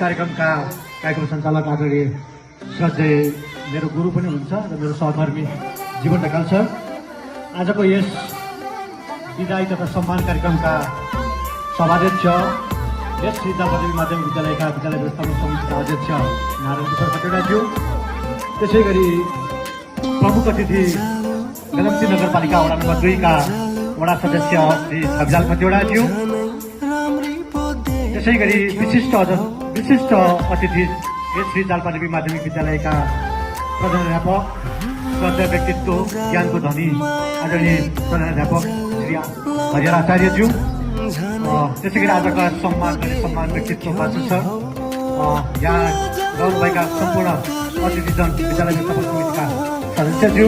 कार्यक्रमका कार्यक्रम सञ्चालक आदरणीय श्रद्धेय मेरो गुरु पनि हुनुहुन्छ र मेरो सहकर्मी जीवन ढकाल सर, आजको यस विदाई तथा सम्मान कार्यक्रमका सभाध्यक्ष यस श्री जलपाइगुडी माध्यमिक विद्यालयका विद्यालय व्यवस्थापन समितिका अध्यक्ष नारायण किशोर खतिवडाज्यू, त्यसै गरी प्रमुख अतिथि गलम्ची नगरपालिका वडा नम्बर 2 का वडा सदस्य श्री छविलाल खतिवडाज्यू, त्यसै गरी विशिष्ट अतिथि यस श्री जलपाइगुडी माध्यमिक विद्यालयका प्रधानाध्यापक श्रद्धेय व्यक्तित्व ज्ञानको धनी आदरणीय प्रधानाध्यापक श्री हरिहर आचार्यज्यू, त्यसै गरी आजका सम्मान व्यक्तित्व बासु सर, यहाँ रहनुभएका सम्पूर्ण अतिथिजन विद्यालय व्यवस्थापन समितिका सदस्यज्यू,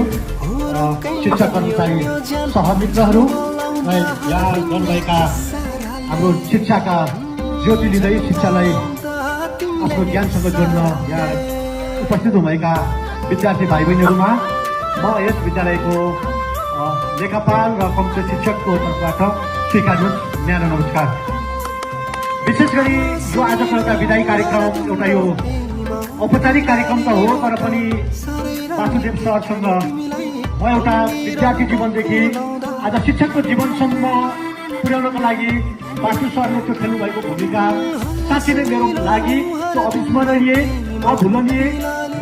शिक्षक कर्मचारी सहमित्रहरू, यहाँ रहनुभएका हाम्रो शिक्षाका ज्योति लिँदै शिक्षालाई आफ्नो ज्ञानसँग जोड्न यहाँ उपस्थित हुनुभएका विद्यार्थी भाइ बहिनीहरूमा म यस विद्यालयको लेखापाल र कम्प्युटर शिक्षकको तर्फबाट स्वीकार्नुहोस् न्यानो नमस्कार। विशेष गरी यो आजको एउटा विदाई कार्यक्रम एउटा यो औपचारिक कार्यक्रम त हो, तर पनि वासुदेव सरसँग म एउटा विद्यार्थी जीवनदेखि आज शिक्षकको जीवनसम्म पुर्याउनको लागि वासु सरले त्यो खेल्नुभएको भूमिका साँच्चै नै मेरो लागि त्यो अविस्मरणीय अभुलनीय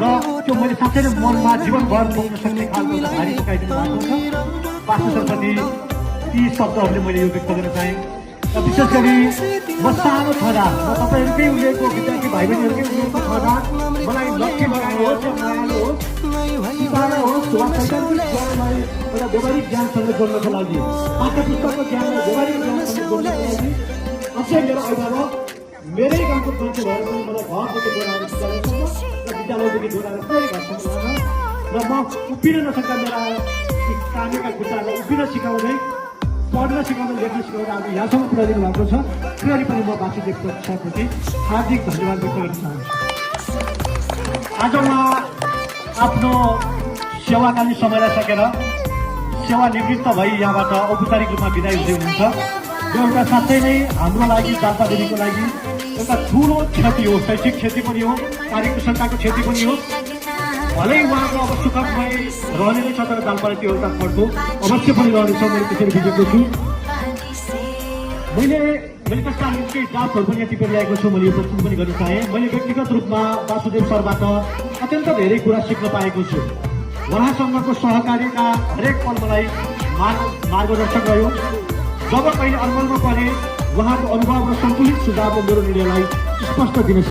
र त्यो मैले साँच्चै नै मनमा जीवनभर बोक्न सक्ने खालको एउटा भारी सिकाइदिनु भएको छ। वासु सरप्रति ती शब्दहरूले मैले यो व्यक्त गर्न चाहेँ। र विशेष गरी म सानो छँदा म तपाईँहरूकै उमेरको विद्यार्थी भाइ बहिनीहरूकै उमेरको छँदा मलाई लक्ष्य लगाएको होस् या मायालो होस् सिपाना होस् वा सैद्धान्तिक ज्ञानलाई एउटा व्यवहारिक ज्ञानसँग जोड्नको लागि, पाठ्य पुस्तकको ज्ञानलाई व्यवहारिक ज्ञानसँग जोड्नको लागि अझै मेरो अभिभावक मेरै गाउँको मान्छे भएर पनि मलाई घरदेखि जोडाएर विद्यालयसम्म र विद्यालयदेखि जोडाएर फेरि घरसम्म लान र म उभिन नसक्दा मेरा कामेका खुट्टाहरूलाई उभिन सिकाउँदै पढ्न सिकाउँदै लेख्न सिकाउँदै आज यहाँसम्म पुऱ्याइदिनु भएको छ। फेरि पनि म वासुदेव सरप्रति हार्दिक धन्यवाद व्यक्त गर्न चाहन्छु। आज म आफ्नो सेवाकालीन समयलाई सकेर सेवानिवृत्त भई यहाँबाट औपचारिक रूपमा बिदाई हुँदै हुनुहुन्छ। यो एउटा साँच्चै नै हाम्रो लागि जलपाइगुडीको लागि एउटा ठुलो क्षति हो, शैक्षिक क्षति पनि हो, कार्यकुशलताको क्षति पनि हो। भलै उहाँको अब सुखमय रहने नै छ, तर जलपाइगुडी त्यो एउटा पढ्दो अवश्य पनि रहनेछ, मैले त्यसरी बुझेको छु। मैले कस्ता केही ड्राफ्टहरू पनि टिपेर ल्याएको छु, मैले यो प्रस्तुत पनि गर्न चाहेँ। मैले व्यक्तिगत रूपमा वासुदेव सरबाट अत्यन्त धेरै कुरा सिक्न पाएको छु। उहाँसँगको सहकार्यका हरेक पल मलाई मार्गदर्शक रह्यो। जब कहिले अनमलमा परे उहाँको अनुभव र सन्तुलित सुझावले मेरो निर्णयलाई स्पष्ट दिन